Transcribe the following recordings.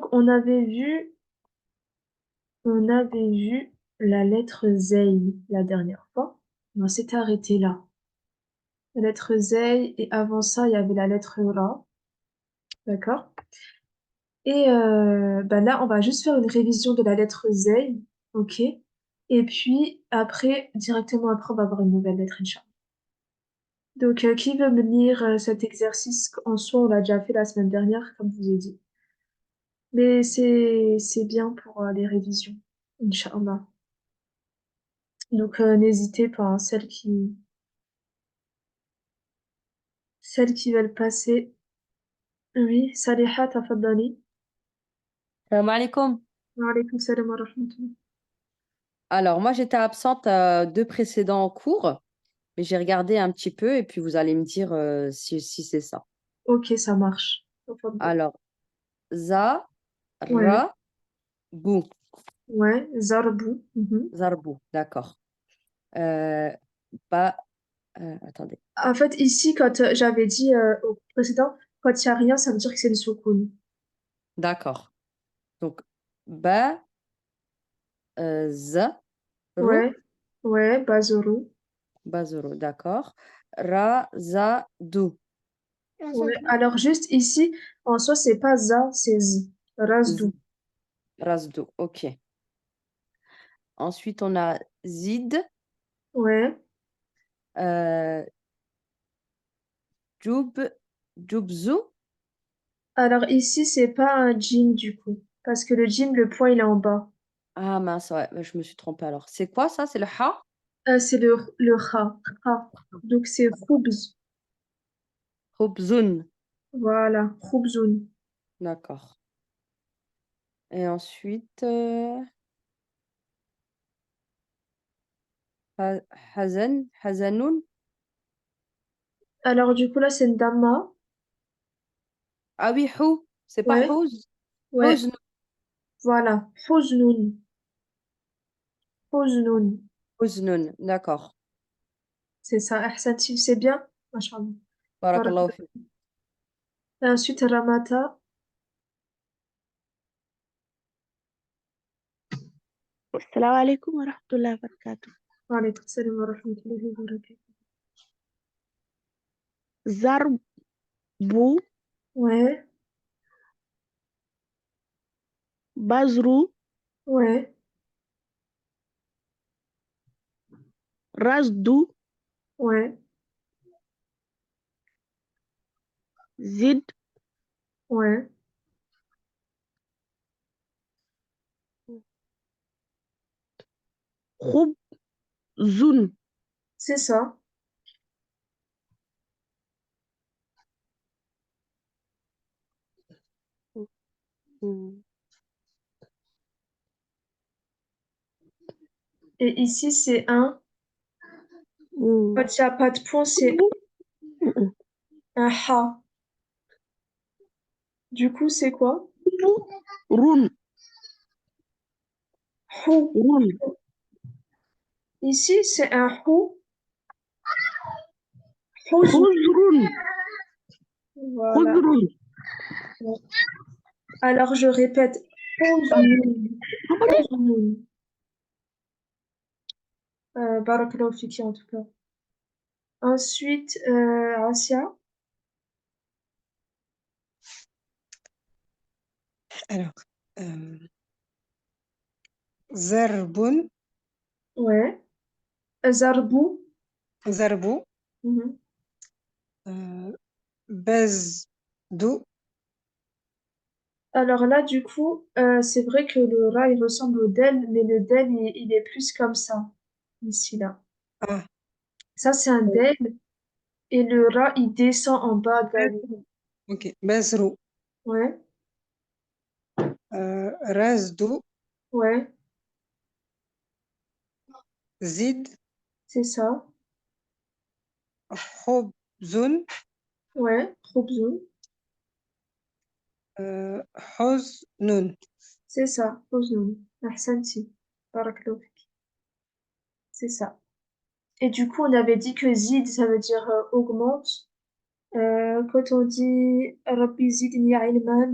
Donc, on avait vu la lettre Zay la dernière fois. On s'était arrêté là. La lettre Zay, et avant ça, il y avait la lettre Ra. D'accord? Et bah là, on va juste faire une révision de la lettre Zay. OK? Et puis, après, directement après, on va avoir une nouvelle lettre, Inch'Allah. Donc, qui veut me lire cet exercice? En soi, on l'a déjà fait la semaine dernière, comme je vous ai dit. Mais c'est bien pour les révisions, Inch'Allah. Donc, n'hésitez pas, hein, celles qui veulent passer. Oui, Saliha, tafaddali. Salam alaikum. Wa alaykoum salam wa rahmatullah. Alors, moi, j'étais absente deux précédents cours, mais j'ai regardé un petit peu et puis vous allez me dire si c'est ça. Ok, ça marche. Tafaddal. Alors, za, Ouais, ra, bou, ouais, Zarbou. Mhm. zarbou, d'accord. Euh, ba, attendez, En fait, ici, quand j'avais dit au précédent, quand il n'y a rien, ça veut dire que c'est le soukoun. d'accord. Donc, ba, za, rou, Ouais, ouais, Bazoro. bazoro, d'accord. Ra, za, dou, Ouais. Alors, juste ici, en soi, c'est pas za, c'est z. z, Razdou. rasdou, ok. Ensuite, on a zid, Ouais. euh, djoub, djoubzou. Alors, ici, c'est pas un djim du coup. Parce que le djim, le point, il est en bas. Ah mince, ouais, bah, je me suis trompée alors. C'est quoi ça? C'est le ha? C'est le kha. Kha. Donc, c'est khoubz. Hobzun. Voilà, khoubzoun. D'accord. Et ensuite, Hazen, Hazanoun. Alors, du coup, là, c'est Ndama. Ah oui, Hou. C'est pas Ouais, Houz. ouais, Houzen. voilà. Hoznoun. Hoznoun. Houznun. D'accord. C'est ça. Ahsanti, c'est bien. Machallah. Voilà. Barakallahu fi. Et ensuite, Ramata. السلام عليكم ورحمة الله وبركاته. Wa alaykoum salam wa rahmatullahi wa barakatuh. ضرب Ouais, بزرو ouais, رصد ouais, زد ouais. خبز. C'est ça. Et ici, c'est un. Quand il n'y a pas de point, c'est un ha. Du coup, c'est quoi? رن Hou. رن Ici, c'est un hou. Houzou. خزر Voilà. خزر. Alors, je répète. Houzoun. Houzoun. Barakallahu fiki, en tout cas. Ensuite, Asia. Alors, euh, zarbun, Ouais. Zarbou. zarbu, Mhm. bezdou, Alors là, du coup, c'est vrai que le rat, il ressemble au del, mais le del, il est plus comme ça, ici, là. ah, Ça, c'est un del, et le rat, il descend en bas de la ligne. ok, bezrou, Ouais, razdu, ouais, zid, c'est ça. khobzun, Ouais, Khobzoun, hoznun. c'est ça. Khobzoun. Ahsanti. Barakallahu fik. C'est ça. Et du coup, on avait dit que zid, ça veut dire augmente. Quand on dit Rabbi zidni ilman,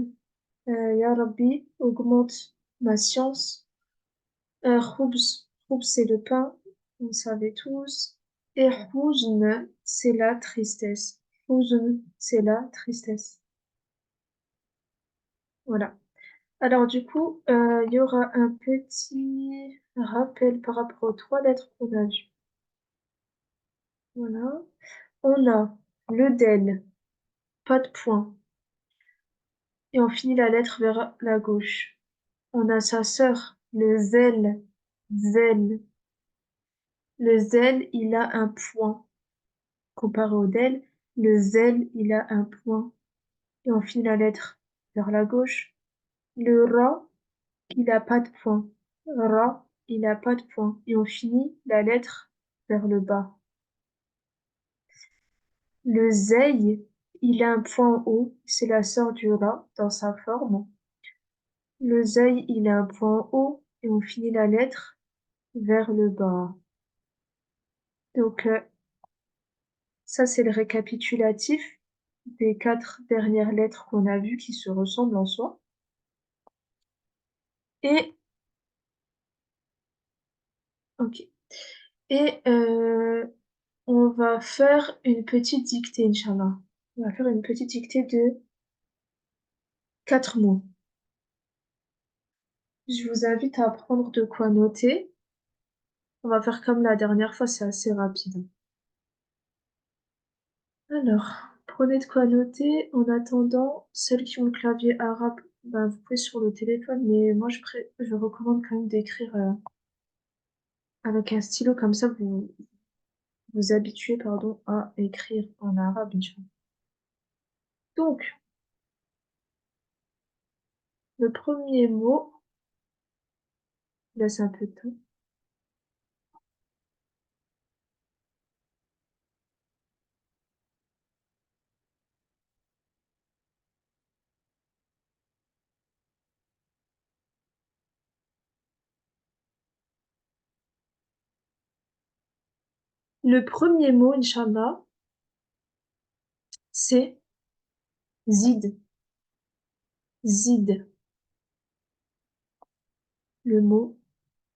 Ya Rabbi, augmente ma science. Khoubz, khoubz c'est le pain, vous le savez tous. Et huzn, c'est la tristesse. Huzn, c'est la tristesse. Voilà. Alors du coup, il y aura un petit rappel par rapport aux trois lettres qu'on a vues. Voilà. On a le del, pas de point. Et on finit la lettre vers la gauche. On a sa sœur, le zel, zel. Le zel, il a un point. Comparé au del, le zel, il a un point. Et on finit la lettre vers la gauche. Le ra, il a pas de point. Ra, il a pas de point. Et on finit la lettre vers le bas. Le zey, il a un point en haut. C'est la sœur du ra dans sa forme. Le zey, il a un point en haut. Et on finit la lettre vers le bas. Donc, ça, c'est le récapitulatif des 4 dernières lettres qu'on a vues qui se ressemblent en soi. Et, ok. Et on va faire une petite dictée, Inch'Allah. On va faire une petite dictée de 4 mots. Je vous invite à prendre de quoi noter. On va faire comme la dernière fois, c'est assez rapide. Alors, prenez de quoi noter. En attendant, celles qui ont le clavier arabe, ben, vous pouvez sur le téléphone, mais moi je recommande quand même d'écrire avec un stylo, comme ça vous vous habituez pardon, à écrire en arabe, Inch'Allah. Donc, le premier mot, laisse un peu de temps. Le premier mot, Inch'Allah, c'est zid. Zid. Le mot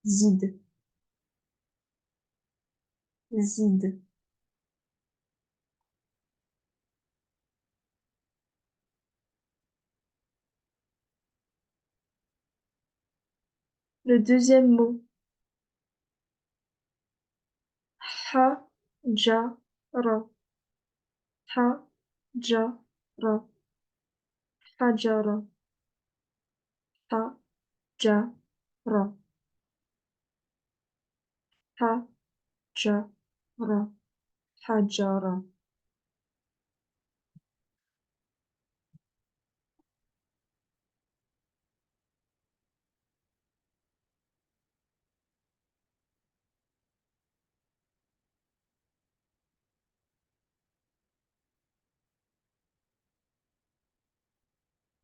zid. Zid. Le deuxième mot, hajara. Hajara. Hajara. Hajara. Hajara. Hajara.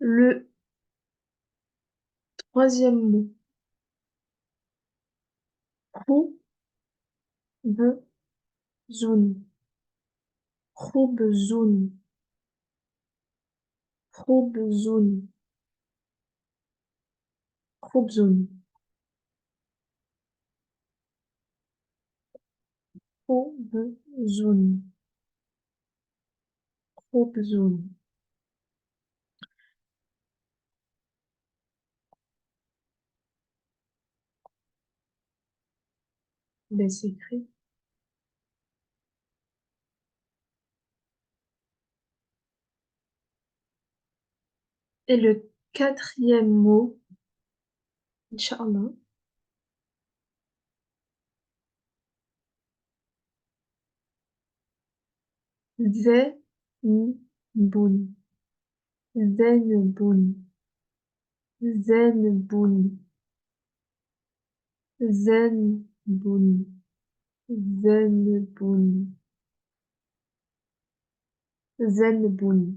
Le troisième mot, khubzun. Khubzun. Khubzun. Khubzun. Khubzun. Khubzun. Ben, c'est écrit. Et le quatrième mot, Inch'Allah, zenbun. Zenbun. Zenbun. Zenbun. Zenbun. Zenbun.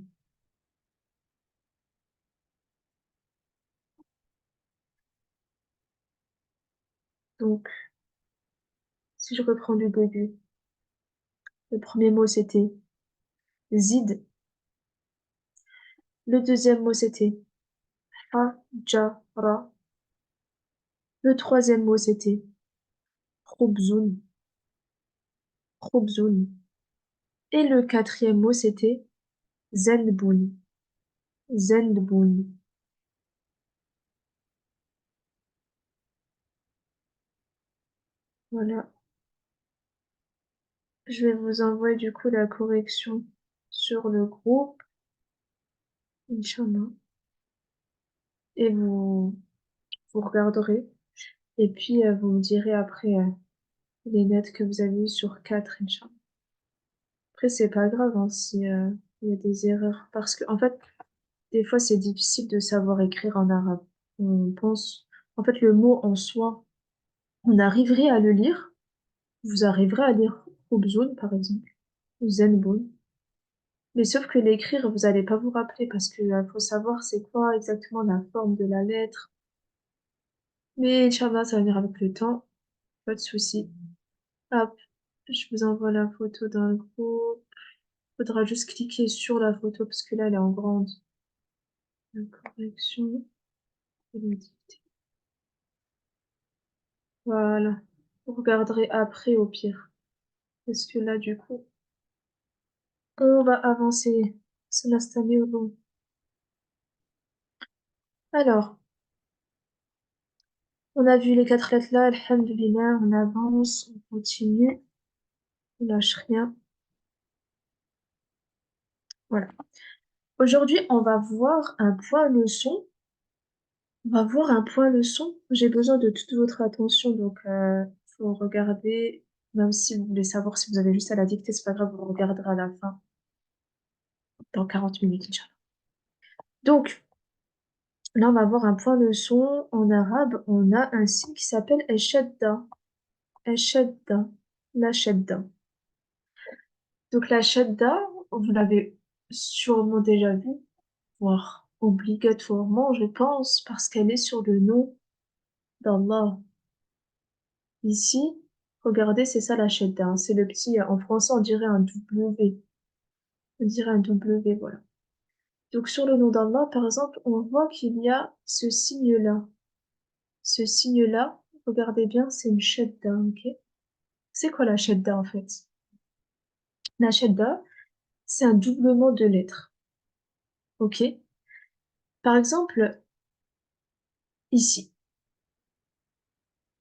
Donc, si je reprends du début, le premier mot c'était zid. Le deuxième mot c'était hajara. Le troisième mot, c'était khubzun, khubzun. Et le quatrième mot, c'était zenbun, zenbun. Voilà. Je vais vous envoyer du coup la correction sur le groupe, Inch'Allah. Et vous regarderez. Et puis, vous me direz après les notes que vous avez eues sur 4, Inch'Allah. Après, c'est pas grave hein, si il y a des erreurs. Parce que, en fait, des fois, c'est difficile de savoir écrire en arabe. On pense, en fait, le mot en soi, on arriverait à le lire. Vous arriverez à lire Khubzun, par exemple, ou Zenbun. Mais sauf que l'écrire, vous allez pas vous rappeler parce que faut savoir c'est quoi exactement la forme de la lettre. Mais Inch'Allah, ça va venir avec le temps. Pas de souci. Hop, je vous envoie la photo dans le groupe. Faudra juste cliquer sur la photo parce que là, elle est en grande. La correction. Et le dicté. Voilà. Vous regarderez après au pire. Parce que là, du coup, on va avancer. C'est l'installer au bon. Alors, on a vu les 4 lettres là, alhamdulillah, on avance, on continue, on lâche rien. Voilà. Aujourd'hui, on va voir un point leçon. On va voir un point leçon. J'ai besoin de toute votre attention, donc faut regarder. Même si vous voulez savoir si vous avez juste à la dicter, c'est pas grave, vous regarderez à la fin, dans 40 minutes, Inch'Allah. Donc, là, on va voir un point leçon. En arabe, on a un signe qui s'appelle Eshadda. Eshadda. La shadda. Donc, la shadda, vous l'avez sûrement déjà vu, voire obligatoirement, je pense, parce qu'elle est sur le nom d'Allah. Ici, regardez, c'est ça la shadda, hein. C'est le petit, en français, on dirait un W. On dirait un W, voilà. Donc, sur le nom d'Allah, par exemple, on voit qu'il y a ce signe-là. Ce signe-là, regardez bien, c'est une shadda, ok? C'est quoi la shadda, en fait? La shadda, c'est un doublement de lettres, ok? Par exemple, ici,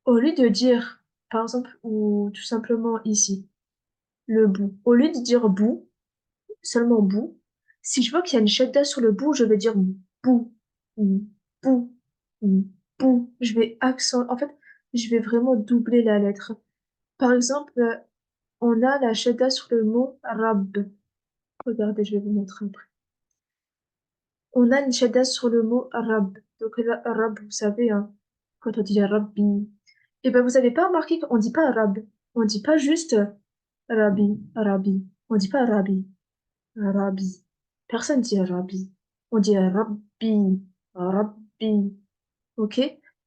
au lieu de dire, par exemple, ou tout simplement ici, le bout, au lieu de dire bout, seulement bout, si je vois qu'il y a une shadda sur le bout, je vais dire bout, bout, bout, bout. Je vais accent, en fait, je vais vraiment doubler la lettre. Par exemple, on a la shadda sur le mot rab. Regardez, je vais vous montrer après. On a une shadda sur le mot rab. Donc là, rab, vous savez, hein, quand on dit rabbi. Et ben, vous avez pas remarqué qu'on dit pas rab. On dit pas juste rabbi, rabbi. On dit pas rabbi, rabbi. Personne dit rabbi. On dit rabbi, rabbi. Ok?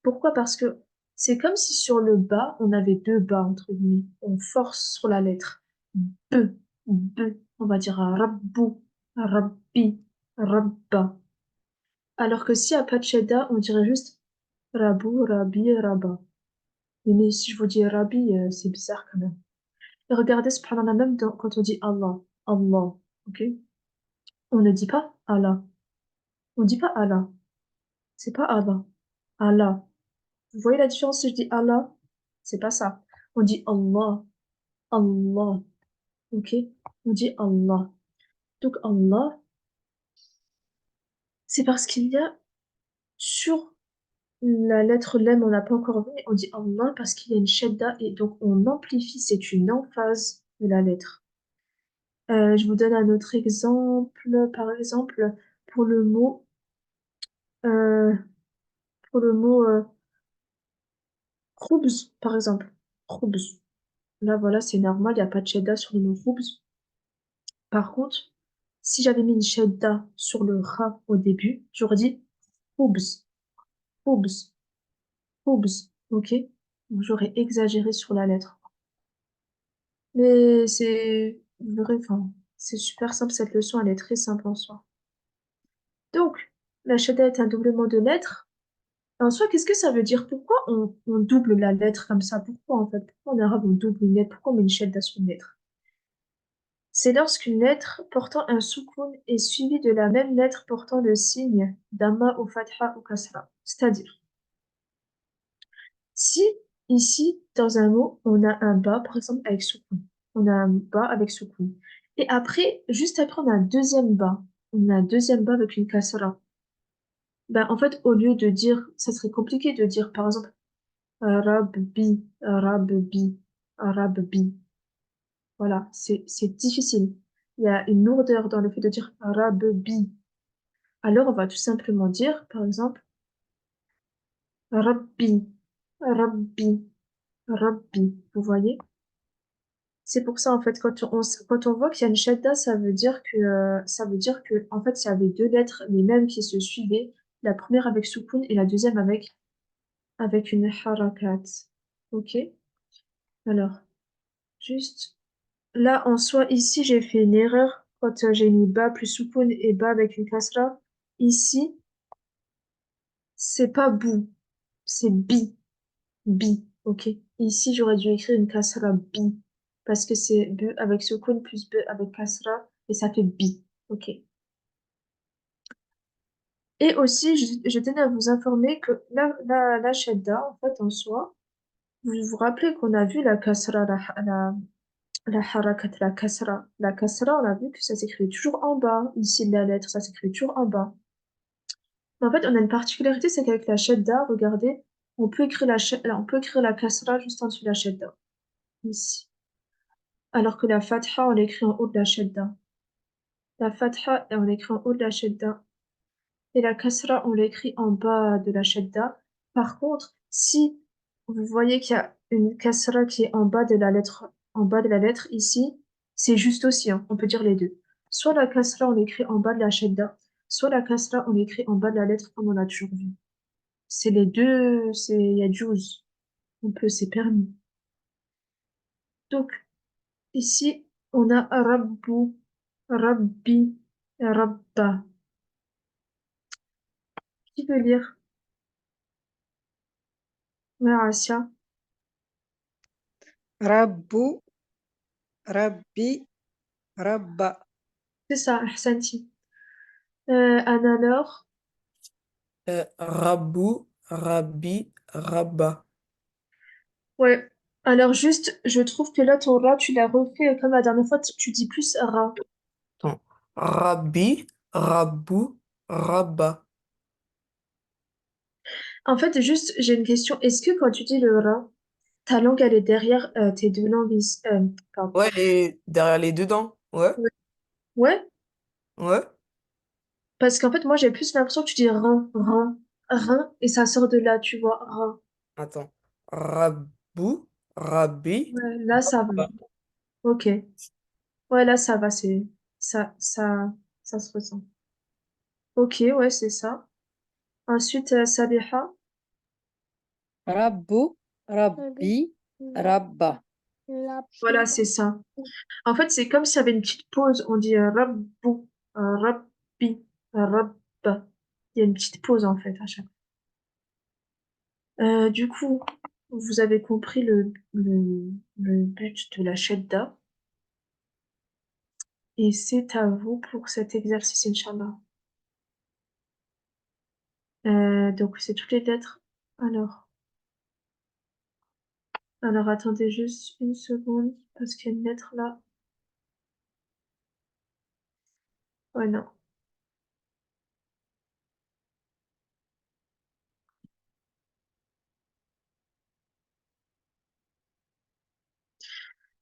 Pourquoi? Parce que c'est comme si sur le bas, on avait deux bas, entre guillemets. On force sur la lettre. B, B. On va dire rabbou, rabbi, rabba. Alors que si à pas de shadda, on dirait juste rabou, rabbi, rabba. Mais si je vous dis rabbi, c'est bizarre quand même. Et regardez, subhanallah, même quand on dit Allah, Allah, ok? On ne dit pas Allah. On dit pas Allah. C'est pas Allah. Allah. Vous voyez la différence si je dis Allah? C'est pas ça. On dit Allah. Allah. Ok? On dit Allah. Donc Allah, c'est parce qu'il y a sur la lettre lem, on n'a pas encore vu, on dit Allah parce qu'il y a une shadda et donc on amplifie, c'est une emphase de la lettre. Je vous donne un autre exemple, par exemple, pour le mot, euh, pour le mot khoubz, par exemple. Khoubz. Là, voilà, c'est normal, il n'y a pas de shadda sur le mot khoubz. Par contre, si j'avais mis une shadda sur le ra au début, j'aurais dit khoubz, khoubz, khoubz, ok? Donc, j'aurais exagéré sur la lettre. Mais c'est vrai, enfin, c'est super simple, cette leçon, elle est très simple en soi. Donc, la shadda est un doublement de lettres. En soi, qu'est-ce que ça veut dire? Pourquoi on double la lettre comme ça? Pourquoi en fait? Pourquoi en arabe on double une lettre? Pourquoi on met une shadda sur une lettre? C'est lorsqu'une lettre portant un soukoun est suivie de la même lettre portant le signe dhamma ou fatha ou kasra. C'est-à-dire, si ici, dans un mot, on a un ba, par exemple, avec soukoun. On a un ba avec soukoun. Et après, juste après, on a un deuxième ba. On a un deuxième ba avec une kasra. Ben, en fait, au lieu de dire, ça serait compliqué de dire, par exemple, Rabbi, Rabbi, Rabbi. Voilà, c'est difficile. Il y a une lourdeur dans le fait de dire Rabbi. Alors, on va tout simplement dire, par exemple, Rabbi, Rabbi, Rabbi. Vous voyez? C'est pour ça, en fait, quand on voit qu'il y a une shadda, ça veut dire que, en fait, il y avait deux lettres, les mêmes qui se suivaient, la première avec soukoun et la deuxième avec une harakat. Ok? Alors, juste, là, en soi, ici, j'ai fait une erreur quand j'ai mis ba plus soukoun et ba avec une kasra. Ici, c'est pas bou, c'est bi. Bi, ok. Ici, j'aurais dû écrire une kasra bi, parce que c'est bu avec sukun plus bu avec kasra, et ça fait bi, ok. Et aussi, je tenais à vous informer que la shadda, en fait, en soi, vous vous rappelez qu'on a vu la kasra, la harakat, la kasra. La kasra, on a vu que ça s'écrit toujours en bas. Ici, la lettre, ça s'écrit toujours en bas. Mais en fait, on a une particularité, c'est qu'avec la shadda, regardez, on peut écrire la kasra juste en dessous de la shadda. Ici. Alors que la fatha, on l'écrit en haut de la shadda. La fatha, on l'écrit en haut de la shadda. Et la kasra, on l'écrit en bas de la shadda. Par contre, si vous voyez qu'il y a une kasra qui est en bas de la lettre ici, c'est juste aussi, hein, on peut dire les deux. Soit la kasra, on l'écrit en bas de la shadda, soit la kasra, on l'écrit en bas de la lettre, comme on a toujours vu. C'est les deux, il y a juz. C'est permis. Donc, ici, on a Rabbu, Rabbi, Rabba. Qui veut lire? Ouais, Asia. Rabbu, Rabbi, Rabba. C'est ça, Ahsanti. Anna alors. Rabou, Rabbi, Rabba. Ouais. Alors juste, je trouve que là, ton ra, tu l'as refait comme la dernière fois, tu dis plus ra. Attends. Rabbi, Rabou, Rabba. En fait, juste, j'ai une question. Est-ce que quand tu dis le ra, ta langue, elle est derrière tes deux langues pardon. Ouais, et derrière les deux dents. Ouais, Ouais. Ouais, ouais. parce qu'en fait, moi, j'ai plus l'impression que tu dis rein, rein, rein, et ça sort de là, tu vois, rein. Attends. Rabou, Rabbi, Ouais, là, ça va. Rabba. Ok. Ouais, là, ça va, ça se ressent. Ok, ouais, c'est ça. Ensuite, Sabiha. Rabbu, Rabbi, Rabba. Voilà, c'est ça. En fait, c'est comme s'il y avait une petite pause. On dit Rabbu, Rabbi, Rabba. Il y a une petite pause, en fait, à chaque fois. Du coup, vous avez compris le but de la shadda. Et c'est à vous pour cet exercice, Inch'Allah. Donc, c'est toutes les lettres. Alors. Alors, attendez juste une seconde, parce qu'il y a une lettre là. Ouais, non.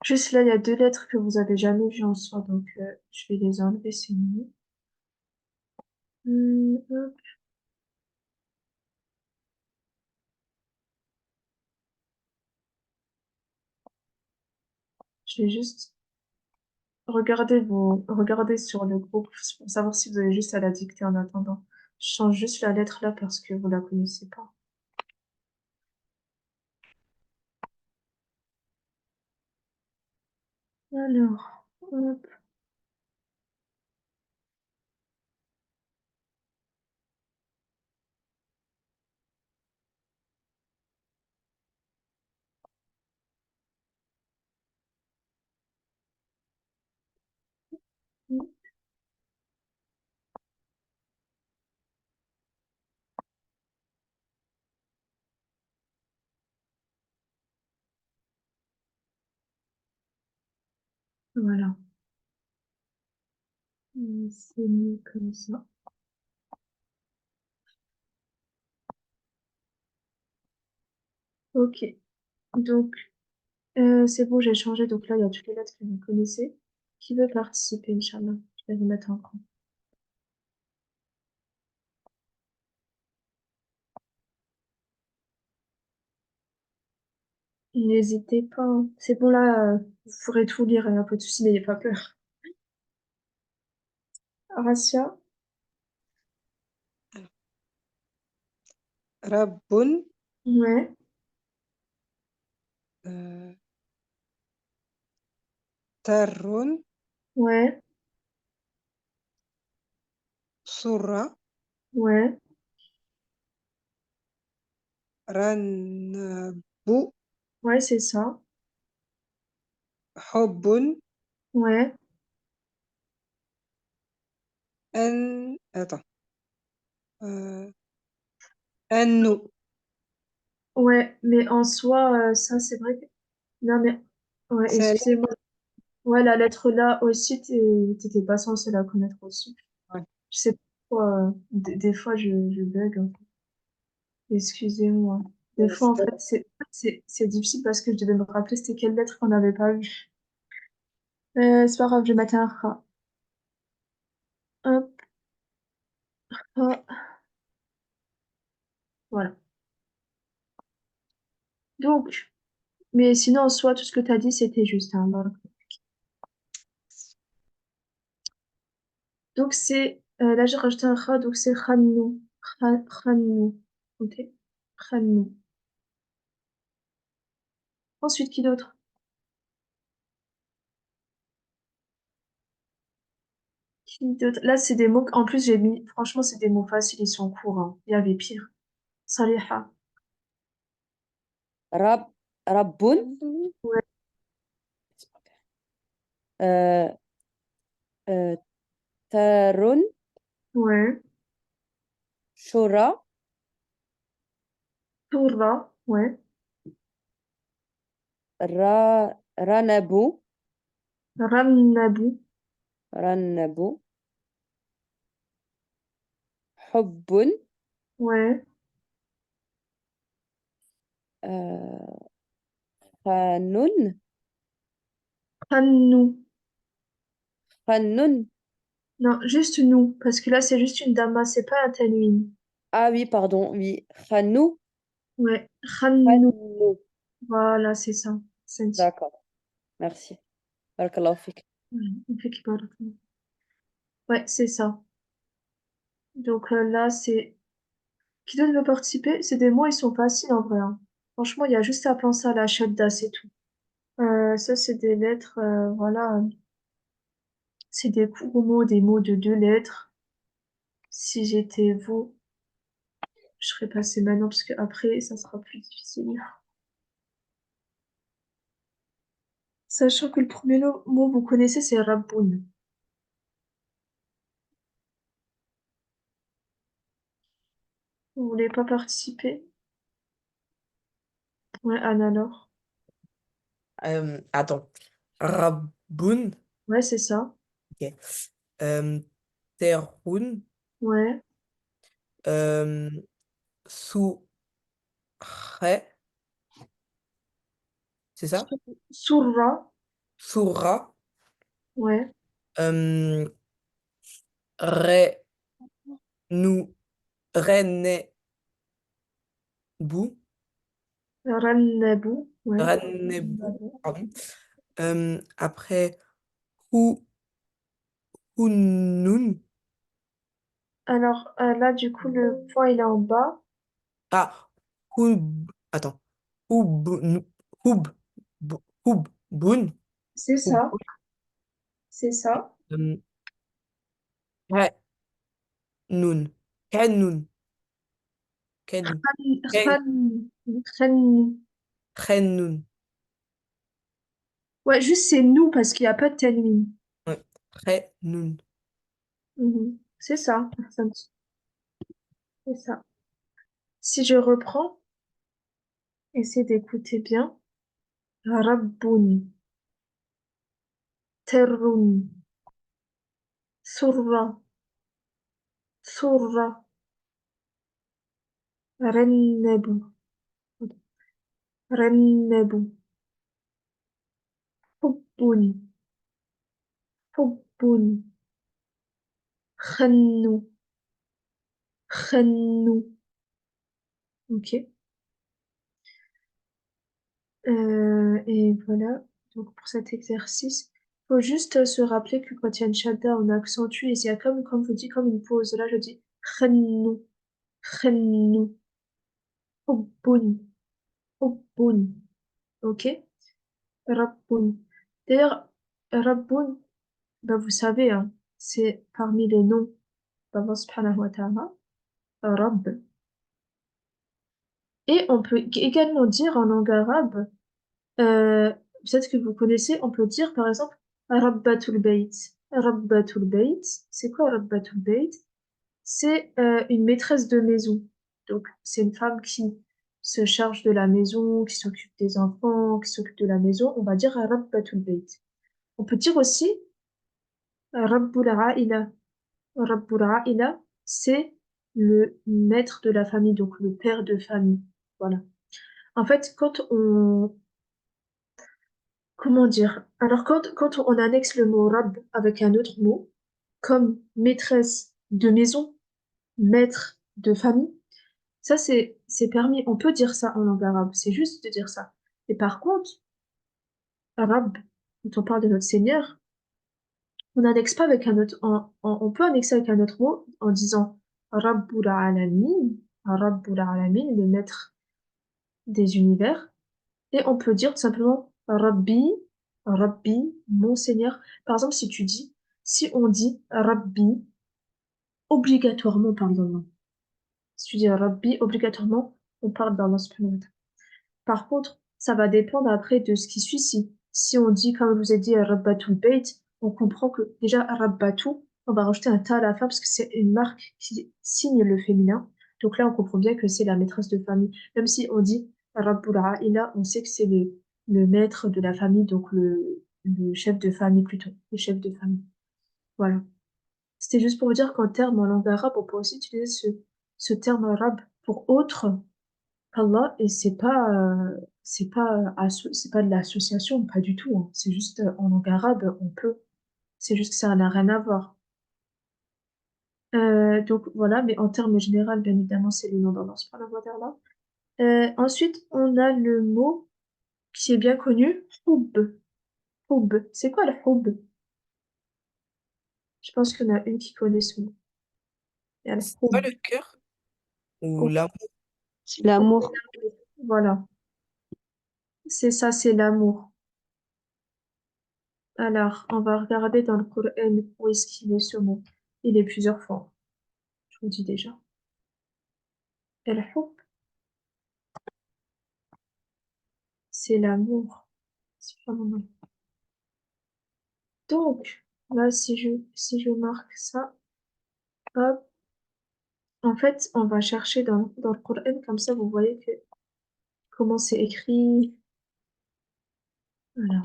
Juste là, il y a deux lettres que vous avez jamais vues en soi, donc je vais les enlever, c'est mieux. Hop. Je vais juste regarder sur le groupe pour savoir si vous avez juste à la dicter en attendant. Je change juste la lettre là parce que vous la connaissez pas. Alors, hop. Voilà. C'est mieux comme ça. Ok. Donc, c'est bon, j'ai changé. Donc là, il y a toutes les lettres que vous connaissez. Qui veut participer, Inch'Allah? Je vais vous mettre en compte. N'hésitez pas, hein. C'est bon, là, vous pourrez tout lire, il n'y a pas de souci, n'ayez pas peur. Racia, رب ouais, آه، تر ouais, سرة ouais, رنب ouais, c'est ça. حب Ouais, attends euh, أنو ouais, mais en soi, ça, c'est vrai que... Non, mais... Ouais, سلام. excusez-moi. Ouais, la lettre là aussi, t'étais pas censé la connaître aussi. Ouais. Je sais pas pourquoi, des fois, je bug, hein. Excusez-moi. Des fois, en fait, c'est difficile parce que je devais me rappeler c'était quelle lettre qu'on n'avait pas vue. C'est pas grave, je vais mettre un Ra. Hop, Ra. Voilà. Donc, mais sinon, en soi, tout ce que tu as dit, c'était juste un ordre. Donc, là, j'ai rajouté un Ra, donc c'est Khannou. Khannou. Ok? Khannou. Ensuite, qui d'autre? Qui d'autre? Là, c'est des mots, en plus, j'ai mis, franchement, c'est des mots faciles, ils sont courts, hein. Il y avait pire. Saliha. Rab, Rabbun, Ouais, euh, euh, Tarun, ouais. Shura, Tourla. Ouais. Ranabu, Ramnabou. Ranabu, Hubbun, Ouais. euh, Khanun, Khannou. Khanun. Non, juste nous, parce que là, c'est juste une dama, c'est pas un tanwin. Ah oui, pardon, oui. Khanou, Ouais, Khannou. Khannou. Voilà, c'est ça. Senti. D'accord, merci. Barakallahu fik. Ouais, on fait qu'il parle. Ouais, c'est ça. Donc là, c'est... Qui d'autre veut participer? C'est des mots, ils sont faciles en vrai, hein. Franchement, il y a juste à penser à la shadda, c'est tout. Ça, c'est des lettres, voilà. C'est des courts mots, des mots de 2 lettres. Si j'étais vous, je serais passé maintenant, parce que après, ça sera plus difficile. Sachant que le premier mot, vous connaissez, c'est Rabboun. Vous voulez pas participer? Ouais, Anne alors. Attends. Rabboun. Ouais, c'est ça. Ok. Euh, Terhoun. Ouais. Euh, Soukhé. C'est ça? Sourra. Soura. Ouais. Euh, Renou. Renebou. Rannabou. Ouais. Ranebou. Rannabou. Pardon. Après, Hou, Hounoun. Alors là, du coup, le point, il est en bas. Ah, Houb. Attends. Houb. Houb. Houbboun. C'est ça. C'est ça. Euh, Noun. Kenoun. Ken. Ken. Khan. Khenoun. Ouais, juste c'est nous parce qu'il n'y a pas de tanwin. Ouais. Khenoun. Mhm. C'est ça. C'est ça. Si je reprends, essayez d'écouter bien. Rabboun. terrun, surra, surra, rennebu, rennebu, hubbun, hubbun, khannu, khannu. Ok. Et voilà. Donc pour cet exercice, faut juste se rappeler que quand il y a une shadda, on accentue et il y a comme vous dites, comme une pause. Là, je dis khannu, khannu, hubbun, hubbun. Ok? Rabbun. D'ailleurs, Rabbun, bah vous savez, hein, c'est parmi les noms d'Allah subhanahu wa ta'ala, Rabb. Et on peut également dire en langue arabe, euh, peut-être que vous connaissez, on peut dire par exemple Rabbatul Bayt. Rabbatul Bayt, c'est quoi Rabbatul Bayt? C'est une maîtresse de maison. Donc, c'est une femme qui se charge de la maison, qui s'occupe des enfants, qui s'occupe de la maison. On va dire Rabbatul Bayt. On peut dire aussi Rabbul Aïla. Rabbul Aïla, c'est le maître de la famille, donc le père de famille. Voilà. En fait, comment dire? Alors, quand on annexe le mot Rabb avec un autre mot, comme maîtresse de maison, maître de famille, ça c'est permis. On peut dire ça en langue arabe. C'est juste de dire ça. Et par contre, Rabb, quand on parle de notre Seigneur, on n'annexe pas avec un autre, on peut annexer avec un autre mot en disant Rabbul Alamin, Rabbul Alamin, le maître des univers. Et on peut dire tout simplement Rabbi, Rabbi, mon Seigneur. Par exemple, si on dit Rabbi, obligatoirement on parle d'Allah. Si tu dis Rabbi, obligatoirement on parle d'Allah subhanahu wa ta'ala. Par contre, ça va dépendre après de ce qui suit. Si on dit, comme je vous ai dit, Rabbatul Bayt, on comprend que déjà, Rabbatu, on va rajouter un ta à la fin parce que c'est une marque qui signe le féminin. Donc là, on comprend bien que c'est la maîtresse de famille. Même si on dit Rabbul Aïla, on sait que c'est le maître de la famille, donc le chef de famille plutôt, le chef de famille. Voilà. C'était juste pour vous dire qu'en termes en langue arabe, on peut aussi utiliser ce terme arabe pour autre Allah, et c'est pas de l'association, pas du tout, hein. C'est juste en langue arabe, on peut. C'est juste que ça n'a rien à voir. Donc voilà, mais en termes généraux, bien évidemment, c'est le nom d'Allah subhanahu wa ta'ala. Ensuite, on a le mot qui est bien connu, Hubb. Hubb. C'est quoi le Hubb? Je pense qu'il y en a une qui connaît ce mot. Il y a le C'est pas Hubb. le cœur ou Hubb. l'amour? C'est l'amour. Voilà. C'est ça, c'est l'amour. Alors, on va regarder dans le Coran où est-ce qu'il est ce mot. Il est plusieurs fois. Je vous dis déjà. El-Hub, c'est l'amour. C'est pas mon nom. Donc, là, si je marque ça, hop, en fait, on va chercher dans le Coran, comme ça, vous voyez comment c'est écrit. Voilà.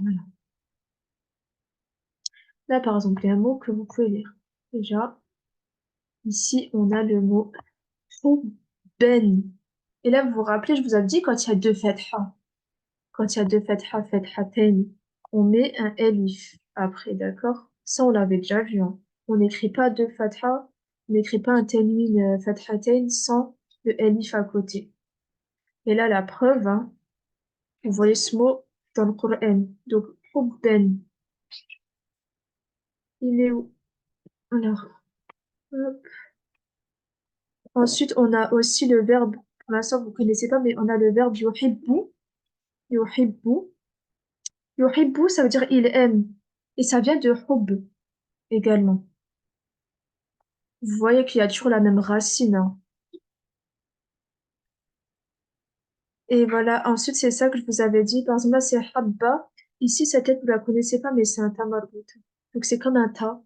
Là, par exemple, il y a un mot que vous pouvez lire. Déjà, ici, on a le mot ben. Et là, vous vous rappelez, je vous avais dit quand il y a deux fatha. Quand il y a deux fatha, fathatain, on met un elif après, d'accord? Ça, on l'avait déjà vu, hein. On n'écrit pas deux fatha, on n'écrit pas un tanwin fathatain sans le elif à côté. Et là, la preuve, hein, vous voyez ce mot dans le Coran. Donc, hubben, il est où? Alors, hop. Ensuite, on a aussi le verbe, pour l'instant, vous connaissez pas, mais on a le verbe yuhibbu. Yuhibbu. Yuhibbu, ça veut dire il aime. Et ça vient de hub également. Vous voyez qu'il y a toujours la même racine, hein. Et voilà, ensuite, c'est ça que je vous avais dit. Par exemple, là, c'est habba. Ici, cette lettre, vous la connaissez pas, mais c'est un ta marbout. Donc, c'est comme un ta.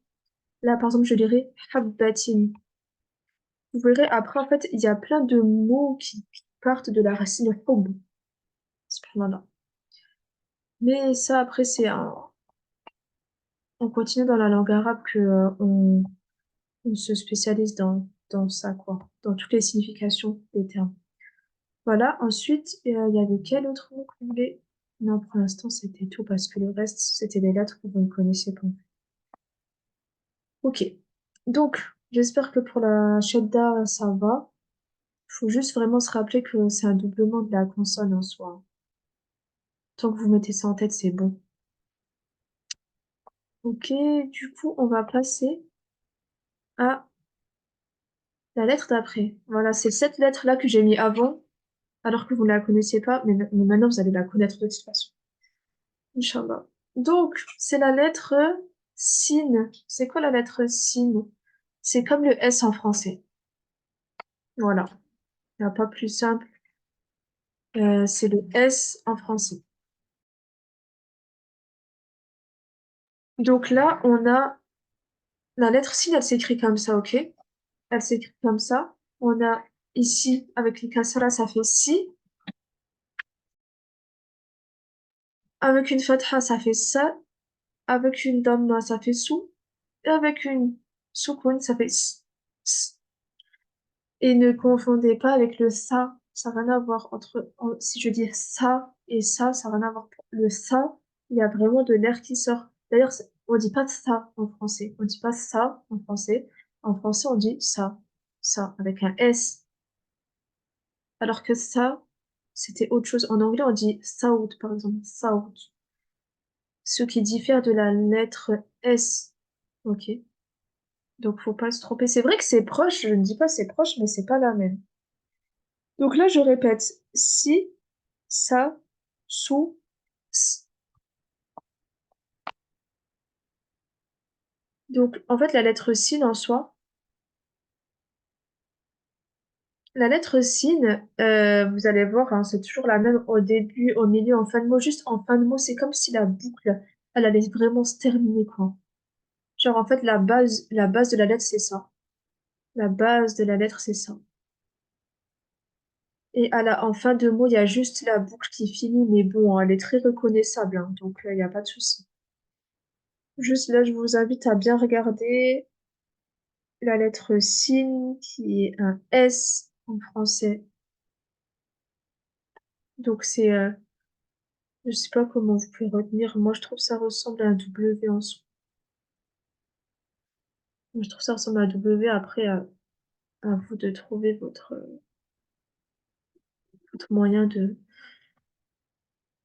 Là, par exemple, je dirais habbatin. Vous verrez, après, en fait, il y a plein de mots qui partent de la racine hub. Subhanallah. Mais ça, après, on continue dans la langue arabe que on se spécialise dans ça, quoi, dans toutes les significations des termes. Voilà, ensuite, il y avait quel autre mot qu'on voulait? Non, pour l'instant, c'était tout parce que le reste, c'était des lettres que vous ne connaissiez pas. Ok, donc, j'espère que pour la shadda, ça va. Faut juste vraiment se rappeler que c'est un doublement de la consonne en soi. Tant que vous mettez ça en tête, c'est bon. Ok, du coup, on va passer à la lettre d'après. Voilà, c'est cette lettre-là que j'ai mis avant, alors que vous ne la connaissiez pas, mais maintenant vous allez la connaître de toute façon. Inch'Allah. Donc, c'est la lettre sin. C'est quoi la lettre sin? C'est comme le S en français. Voilà. Il n'y a pas plus simple. C'est le S en français. Donc là, on a la lettre sin, elle s'écrit comme ça, ok? Elle s'écrit comme ça. On a ici, avec les kasra, ça fait si. Avec une fatha, ça fait sa. Avec une damma, ça fait sou. Et avec une soukoun, ça fait s. S. Et ne confondez pas avec le ça. Ça n'a rien à voir si je dis ça et ça n'a rien à voir. Le ça, il y a vraiment de l'air qui sort. D'ailleurs, on dit pas ça en français. On dit pas ça en français. En français, on dit ça, avec un S. Alors que ça, c'était autre chose. En anglais, on dit south, par exemple, south. Ce qui diffère de la lettre S. Ok. Donc, faut pas se tromper. C'est vrai que c'est proche. Je ne dis pas c'est proche, mais c'est pas la même. Donc là, je répète. Si, ça, sous, s. Donc, en fait, la lettre sin en soi, la lettre sin, vous allez voir, hein, c'est toujours la même au début, au milieu, en fin de mot. Juste en fin de mot, c'est comme si la boucle, elle allait vraiment se terminer, quoi. Genre, en fait, la base de la lettre, c'est ça. La base de la lettre, c'est ça. Et en fin de mot, il y a juste la boucle qui finit, mais bon, elle est très reconnaissable, hein, donc il n'y a pas de souci. Juste là, je vous invite à bien regarder la lettre sin, qui est un S en français. Donc je sais pas comment vous pouvez retenir. Moi, je trouve ça ressemble à un W en soi. Je trouve ça ressemble à un W. Après, à vous de trouver votre moyen de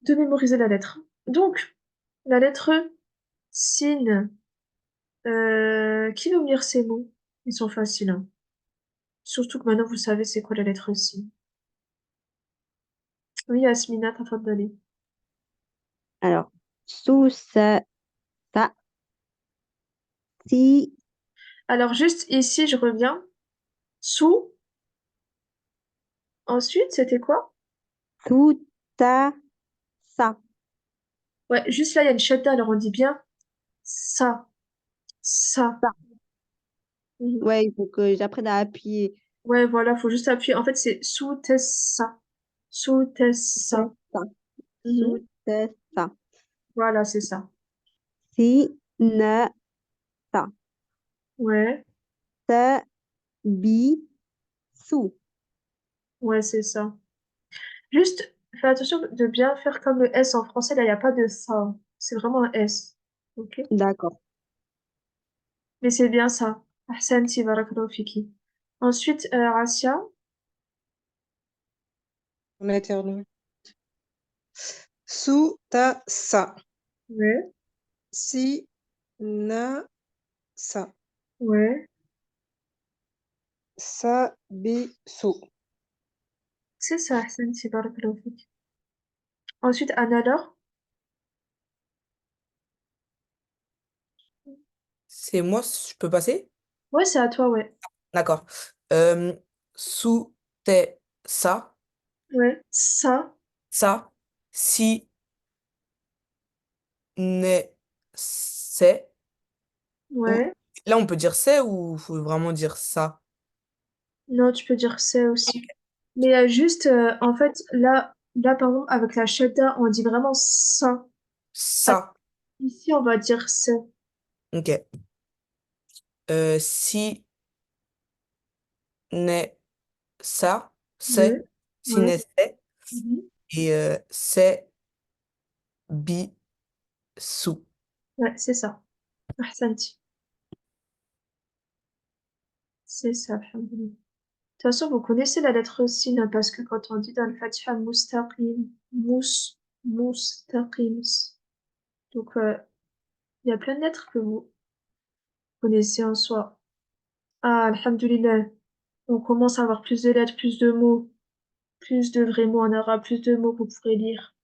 mémoriser la lettre. Donc, la lettre sin. Qui veut me lire ces mots? Ils sont faciles, hein. Surtout que maintenant vous savez c'est quoi la lettre sin. Oui, Asmina, t'as d'aller. Alors, sous ça, ça, si, Alors juste ici, je reviens. Sous. Ensuite, c'était quoi? tout, ta, ça. Ouais, juste là, il y a une shadda, alors on dit bien ça. Ça. Ça. Mhm. Ouais, il faut que j'apprenne à appuyer. Ouais, voilà, faut juste appuyer. En fait, c'est sous tessa. Sous tessa. Ça. Mhm. Sous, ta, ça. Voilà, c'est ça. Si, na, ça. Ouais, Ta, bi, sous. ouais, c'est ça. Juste, fais attention de bien faire comme le S en français. Là, il n'y a pas de ça. C'est vraiment un S. Ok? D'accord. Mais c'est bien ça. Ahsanti, barakallahu fiki. Ensuite, Racia. On a éternué. Sous ta sa. Ouais, Si na sa. ouais. Sa bi sous. C'est ça, Ahsanti, barakallahu fiki. Ensuite, Analor. C'est moi, je peux passer? Ouais, c'est à toi, ouais. D'accord. Euh, sous tes ça, Ouais. Ça. ça, si n'est c'est. Ou- Ouais. Là, on peut dire c'est ou faut vraiment dire ça? Non, tu peux dire c'est aussi. Mais juste, en fait, là, par exemple, avec la shadda, on dit vraiment ça. Ah, Ça. ici, on va dire c'est. Ok. Si n'est ça, Oui, c'est. Si ouais. n'est c'est. Mhm. Et c'est bi sou. Ouais, c'est ça. Ahsanti. C'est ça, alhamdoulilah. De toute façon, vous connaissez la lettre sin, hein, parce que quand on dit dans le Fatiha mustaqim, mustaqim. Donc, il y a plein de lettres que vous connaissez en soi. Ah, alhamdoulilah. On commence à avoir plus de lettres, plus de mots, plus de vrais mots en arabe, plus de mots que vous pourrez lire,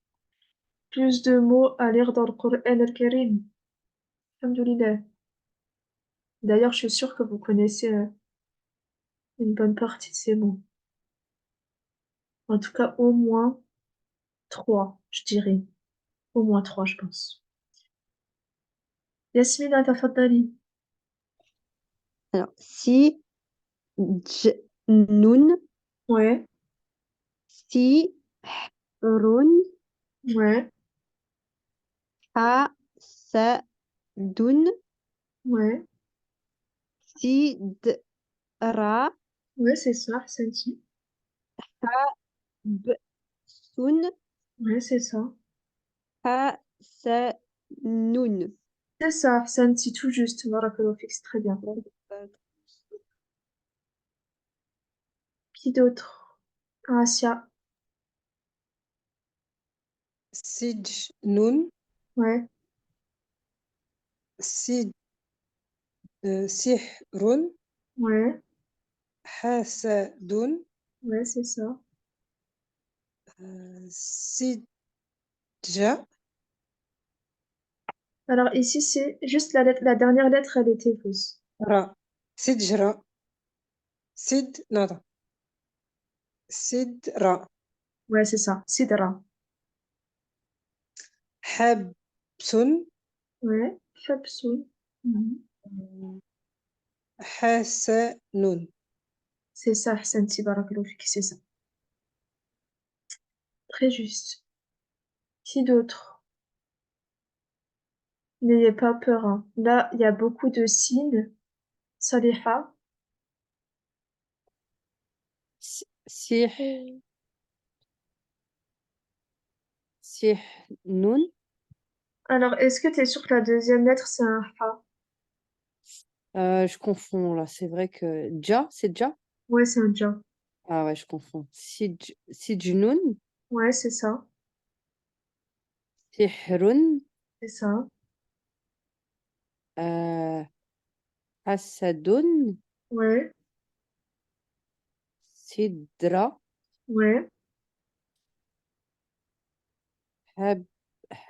plus de mots à lire dans le Coran al-Karim. Alhamdoulilah. D'ailleurs, je suis sûre que vous connaissez une bonne partie de ces mots. En tout cas, au moins trois, je dirais. Au moins trois, je pense. Yasmina, tafaddali. Alors, si, nun, Ouais, si, run, ouais, ha, sa, dun, ouais. si, ra, Ouais, c'est ça, Santi. b, sun, Ouais, c'est ça. ha, sa, nun. C'est ça, Santi, tout juste. Barakallahu fik, c'est très bien. Qui d'autre? Asia. سج نون Ouais, سج سحر ouais, حسد ouais, c'est ça. سجة Alors ici, c'est juste la lettre, la dernière lettre, elle était fausse. را سجرة سد نضع سدرة Ouais, c'est ça. Sidra. حبس Ouais. Habsoul. Mhm. حسن C'est ça, Santi, barakallahu fik, c'est ça. Très juste. Qui d'autre? N'ayez pas peur, hein. Là, il y a beaucoup de signes. Saliha. Sih, sih, nun. Alors, est-ce que tu es sûr que la deuxième lettre, c'est un Ha? Je confonds là, c'est vrai que Dja, c'est Dja? Ouais, c'est un Ja. Ah ouais, je confonds. Sijnun, Ouais, c'est ça. Sihrun, C'est ça. euh, Hasadun, Ouais, Sidra, ouais, Hab,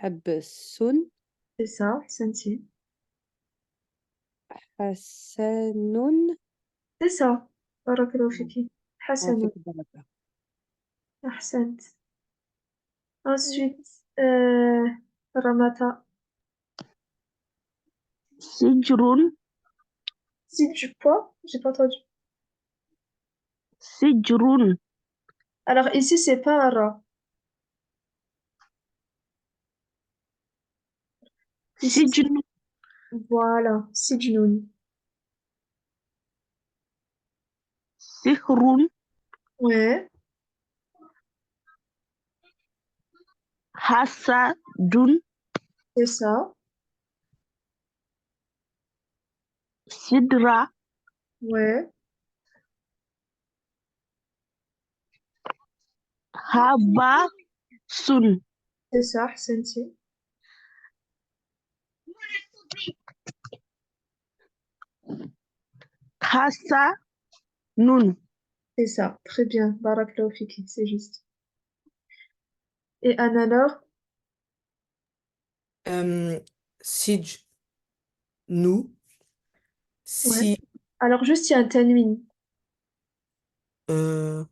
Habsun, c'est ça, Santi. Hasanun. C'est ça. Barakallahu Ouais, fiki. ouais, fait Hassan. que baraka. Ahsant. Ensuite, Ramata. Sijrun, Si du poids, j'ai pas entendu. Sijrun, Alors ici, c'est pas un Ra. Ici, c'est... Sijnu, Voilà, Sijnoun. Sihrun, Ouais, Hasadun, c'est ça. Sidra, Ouais, Habasun, c'est ça, Santi. Hasanun. C'est ça. Très bien. Barakallahu fiki, c'est juste. Et Anna-Laure? Sij nous. Ouais. Si. Alors juste, il y a un tanwin. euh,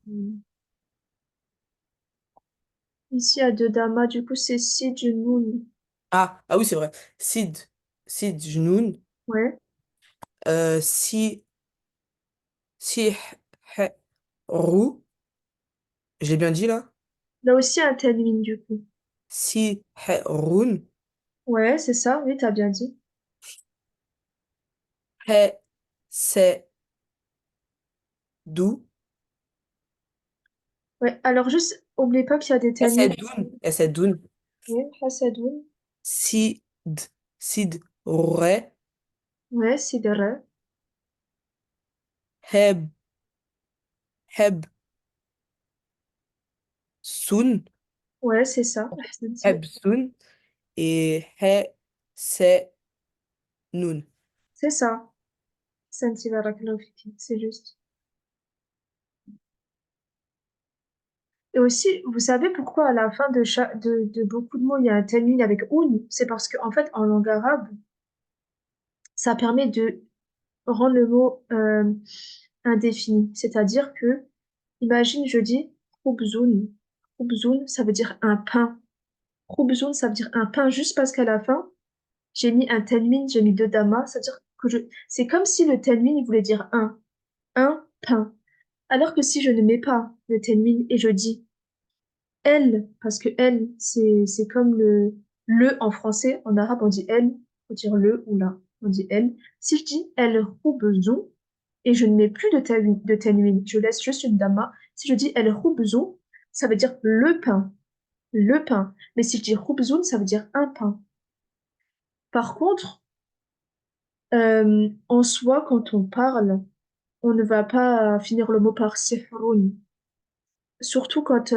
Ici, il y a deux damas, du coup, c'est Sijnoun. ah oui, c'est vrai. Sid. Sid Jnoun. Ouais. Si. Si. Rou. J'ai bien dit là? Là aussi, il y a un tanwin, du coup. Si. Roun. Ouais, c'est ça. Oui, t'as bien dit. حسدو Ouais, alors juste, n'oubliez pas qu'il y a des tanwins. حسدون Ouais, hasadoun. سيد سيد ر Ouais, sidra. هب هب سون Ouais, c'est ça. Ahsanti. هب سون et نون. C'est ça. Santi barakallahu fiki. C'est juste. Et aussi, vous savez pourquoi à la fin de beaucoup de mots, il y a un tanwin avec un? C'est parce qu'en fait, en langue arabe, ça permet de rendre le mot indéfini. C'est-à-dire que, imagine, je dis khoubzoun. Khoubzoun, ça veut dire un pain. Khoubzoun, ça veut dire un pain juste parce qu'à la fin, j'ai mis un tanwin, j'ai mis deux damas. C'est-à-dire que c'est comme si le tanwin, il voulait dire un pain. Alors que si je ne mets pas le tanwin et je dis elle, parce que elle, c'est comme le en français, en arabe on dit elle, faut dire le ou la, on dit elle. Si je dis elle roubezou et je ne mets plus de tanwin, je laisse juste une dama. Si je dis elle roubezou, ça veut dire le pain, le pain. Mais si je dis roubzoun, ça veut dire un pain. Par contre, en soi, quand on parle, on ne va pas finir le mot par sihrun. Surtout quand